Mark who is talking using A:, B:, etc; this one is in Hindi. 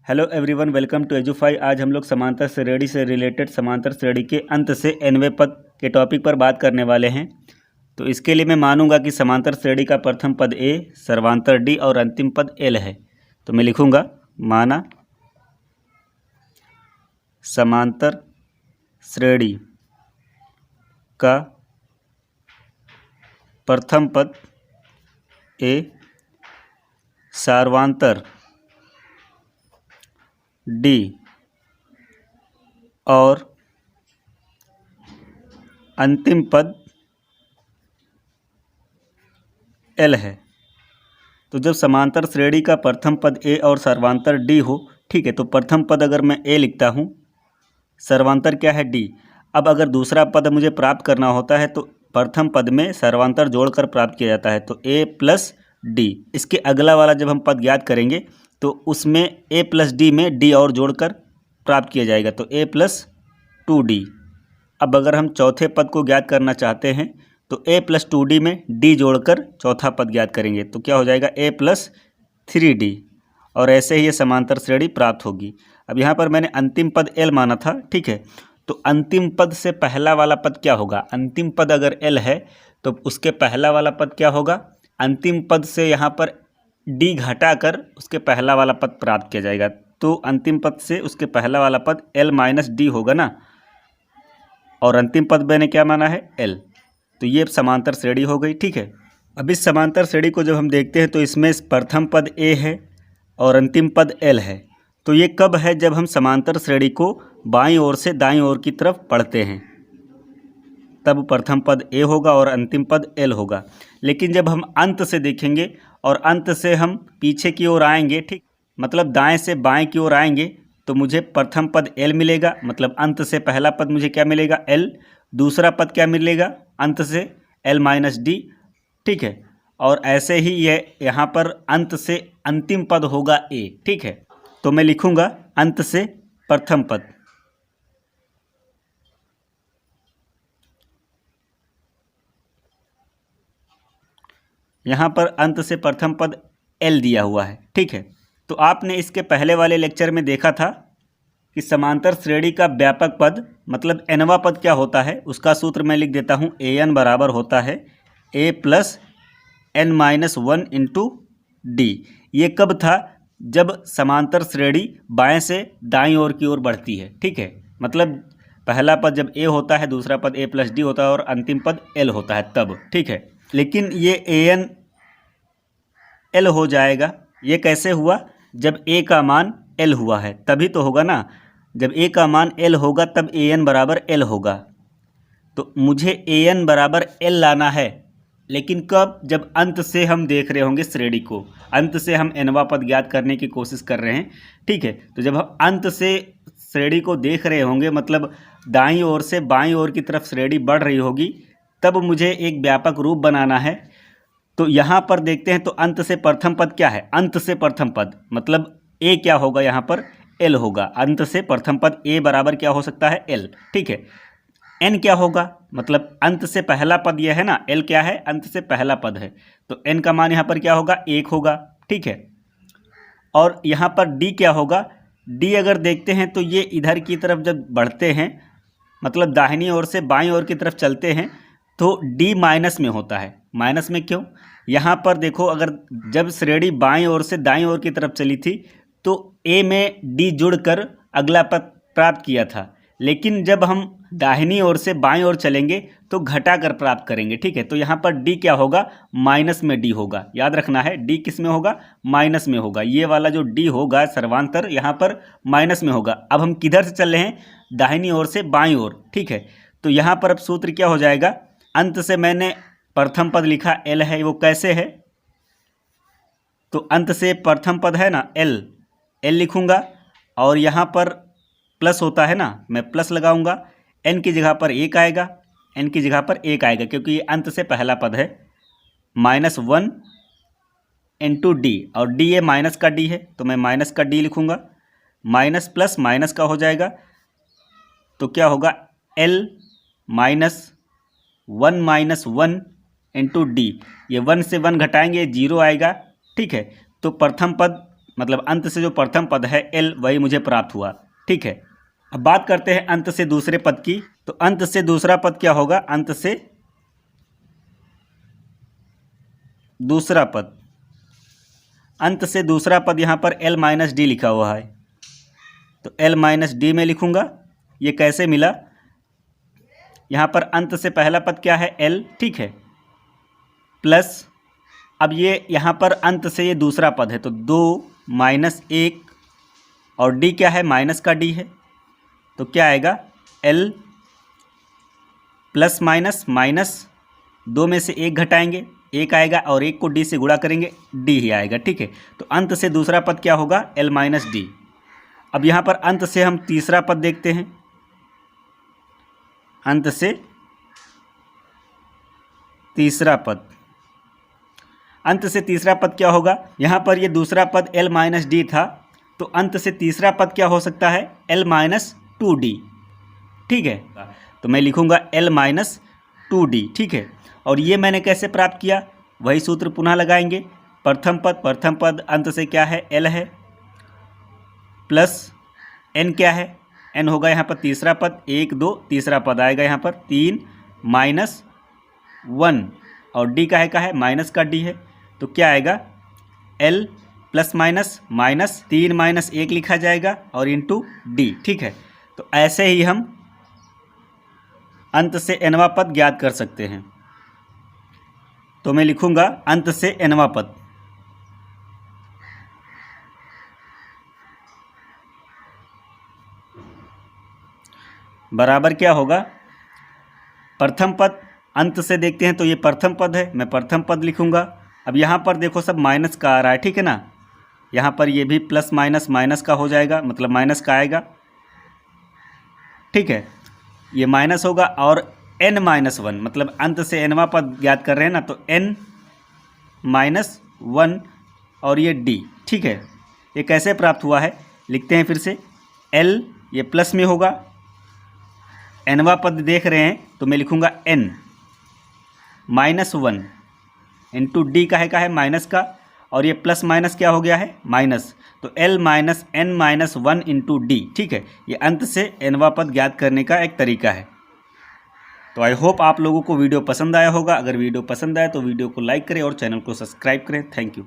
A: Hello everyone, welcome to Edufy. आज हम लोग समांतर श्रेणी से रिलेटेड समांतर श्रेणी के अंत से nवें पद के टॉपिक पर बात करने वाले हैं। तो इसके लिए मैं मानूंगा कि समांतर श्रेणी का प्रथम पद a, सर्वांतर d और अंतिम पद l है। तो मैं लिखूंगा माना समांतर श्रेणी का प्रथम पद a, सर्वांतर d और अंतिम पद l है। तो जब समांतर श्रेणी का प्रथम पद a और सर्वांतर d हो, ठीक है, तो प्रथम पद अगर मैं a लिखता हूँ, सर्वांतर क्या है d। अब अगर दूसरा पद मुझे प्राप्त करना होता है तो प्रथम पद में सर्वांतर जोड़कर प्राप्त किया जाता है, तो a प्लस d। इसके अगला वाला जब हम पद ज्ञात करेंगे तो उसमें a प्लस डी में d और जोड़कर प्राप्त किया जाएगा, तो a प्लस 2d। अब अगर हम चौथे पद को ज्ञात करना चाहते हैं तो a प्लस 2d में d जोड़कर चौथा पद ज्ञात करेंगे, तो क्या हो जाएगा a प्लस 3d। और ऐसे ही ये समांतर श्रेणी प्राप्त होगी। अब यहाँ पर मैंने अंतिम पद l माना था, ठीक है, तो अंतिम पद से पहला वाला पद क्या होगा। अंतिम पद अगर l है तो उसके पहला वाला पद क्या होगा। अंतिम पद से यहाँ पर d घटाकर उसके पहला वाला पद प्राप्त किया जाएगा, तो अंतिम पद से उसके पहला वाला पद l माइनस डी होगा ना, और अंतिम पद मैंने क्या माना है l। तो ये समांतर श्रेणी हो गई, ठीक है। अब इस समांतर श्रेणी को जब हम देखते हैं तो इसमें प्रथम पद a है और अंतिम पद l है। तो ये कब है, जब हम समांतर श्रेणी को बाईं ओर से दाईं ओर की तरफ पढ़ते हैं, तब प्रथम पद a होगा और अंतिम पद l होगा। लेकिन जब हम अंत से देखेंगे और अंत से हम पीछे की ओर आएंगे, ठीक, मतलब दाएं से बाएं की ओर आएंगे, तो मुझे प्रथम पद l मिलेगा, मतलब अंत से पहला पद मुझे क्या मिलेगा l, दूसरा पद क्या मिलेगा अंत से l माइनस डी, ठीक है। और ऐसे ही ये यहाँ पर अंत से अंतिम पद होगा a, ठीक है। तो मैं लिखूँगा अंत से प्रथम पद। यहाँ पर अंत से प्रथम पद l दिया हुआ है, ठीक है। तो आपने इसके पहले वाले लेक्चर में देखा था कि समांतर श्रेणी का व्यापक पद मतलब nवां पद क्या होता है, उसका सूत्र मैं लिख देता हूँ। an बराबर होता है a plus n minus 1 into D. ये कब था, जब समांतर श्रेणी बाएं से दाईं ओर की ओर बढ़ती है, ठीक है। मतलब पहला पद जब a होता है, दूसरा पद a प्लस डी होता है और अंतिम पद l होता है तब, ठीक है। लेकिन ये an l हो जाएगा, ये कैसे हुआ, जब a का मान l हुआ है तभी तो होगा ना। जब a का मान l होगा तब an बराबर l होगा। तो मुझे an बराबर l लाना है, लेकिन कब, जब अंत से हम देख रहे होंगे श्रेणी को, अंत से हम nवां पद ज्ञात करने की कोशिश कर रहे हैं, ठीक है। तो जब हम अंत से श्रेणी को देख रहे होंगे, मतलब दाईं ओर से बाईं ओर की तरफ श्रेणी बढ़ रही होगी, तब मुझे एक व्यापक रूप बनाना है। तो यहाँ पर देखते हैं, तो अंत से प्रथम पद क्या है, अंत से प्रथम पद मतलब a क्या होगा, यहाँ पर l होगा। अंत से प्रथम पद a बराबर क्या हो सकता है l, ठीक है। n क्या होगा, मतलब अंत से पहला पद यह है ना, l क्या है, अंत से पहला पद है, तो n का मान यहाँ पर क्या होगा 1 होगा, ठीक है। और यहाँ पर d क्या होगा, d अगर देखते हैं तो ये इधर की तरफ जब बढ़ते हैं, मतलब दाहिनी ओर से बाईं ओर की तरफ चलते हैं, तो d माइनस में होता है। माइनस में क्यों, यहाँ पर देखो, अगर जब श्रेणी बाईं ओर से दाईं ओर की तरफ चली थी तो a में d जुड़कर अगला पद प्राप्त किया था, लेकिन जब हम दाहिनी ओर से बाईं ओर चलेंगे तो घटा कर प्राप्त करेंगे, ठीक है। तो यहाँ पर d क्या होगा, माइनस में d होगा। याद रखना है d किस में होगा, माइनस में होगा। ये वाला जो d होगा सर्वांतर यहाँ पर माइनस में होगा। अब हम किधर से चल रहे हैं, दाहिनी ओर से बाईं ओर, ठीक है। तो यहाँ पर अब सूत्र क्या हो जाएगा, अंत से मैंने प्रथम पद लिखा l है, वो कैसे है, तो अंत से प्रथम पद है ना l लिखूंगा, और यहाँ पर प्लस होता है ना, मैं प्लस लगाऊंगा। n की जगह पर 1 आएगा, n की जगह पर 1 आएगा क्योंकि ये अंत से पहला पद है। माइनस 1 इंटू डी, और डी ये माइनस का डी है, तो मैं माइनस का डी लिखूंगा। माइनस प्लस माइनस का हो जाएगा, तो क्या होगा l minus 1 minus 1 into D. ये 1 से 1 घटाएंगे 0 आएगा, ठीक है। तो प्रथम पद मतलब अंत से जो प्रथम पद है एल, वही मुझे प्राप्त हुआ। ठीक है, अब बात करते हैं अंत से दूसरे पद की। तो अंत से दूसरा पद क्या होगा? अंत से दूसरा पद, अंत से दूसरा पद यहाँ पर एल माइनस डी लिखा हुआ है, तो एल माइनस डी में लिखूंगा। ये कैसे मिला? यहाँ पर अंत से पहला पद क्या है? एल, ठीक है, प्लस अब ये यहाँ पर अंत से ये दूसरा पद है, तो 2 माइनस 1 और डी क्या है? माइनस का डी है, तो क्या आएगा? एल प्लस माइनस माइनस 2 में से 1 घटाएंगे, 1 आएगा और 1 को डी से गुणा करेंगे, डी ही आएगा। ठीक है, तो अंत से दूसरा पद क्या होगा? L minus D. अब यहाँ पर अंत से हम तीसरा पद देखते हैं। अंत से तीसरा पद, अंत से तीसरा पद क्या होगा? यहाँ पर ये दूसरा पद एल माइनस डी था, तो अंत से तीसरा पद क्या हो सकता है? L minus 2d। ठीक है, तो मैं लिखूँगा एल माइनस 2d। ठीक है, और ये मैंने कैसे प्राप्त किया? वही सूत्र पुनः लगाएंगे। प्रथम पद अंत से क्या है? एल है, प्लस एन क्या है? एन होगा यहाँ पर तीसरा पद, 1 2 तीसरा पद आएगा यहाँ पर 3 माइनस 1 और डी का है माइनस का डी है, तो क्या आएगा? L plus minus minus 3 minus 1 लिखा जाएगा और इंटू डी। ठीक है, तो ऐसे ही हम अंत से एनवा पद ज्ञात कर सकते हैं। तो मैं लिखूंगा अंत से एनवा पद, बराबर क्या होगा? प्रथम पद अंत से देखते हैं, तो ये प्रथम पद है, मैं प्रथम पद लिखूंगा। अब यहाँ पर देखो सब माइनस का आ रहा है, ठीक है ना, यहाँ पर ये भी प्लस माइनस माइनस का हो जाएगा, मतलब माइनस का आएगा। ठीक है, ये माइनस होगा और n माइनस 1, मतलब अंत से एनवा पद ज्ञात कर रहे हैं ना, तो n माइनस 1 और ये d। ठीक है, ये कैसे प्राप्त हुआ है? लिखते हैं फिर से। l ये प्लस में होगा, एनवा पद देख रहे हैं, तो मैं लिखूंगा n माइनस 1 इंटू डी का है माइनस का, और ये प्लस माइनस क्या हो गया है? माइनस, तो l minus n minus 1 into D. ठीक है, ये अंत से एनवा पद ज्ञात करने का एक तरीका है। तो आई होप आप लोगों को वीडियो पसंद आया होगा। अगर वीडियो पसंद आया तो वीडियो को लाइक करें और चैनल को सब्सक्राइब करें। Thank you.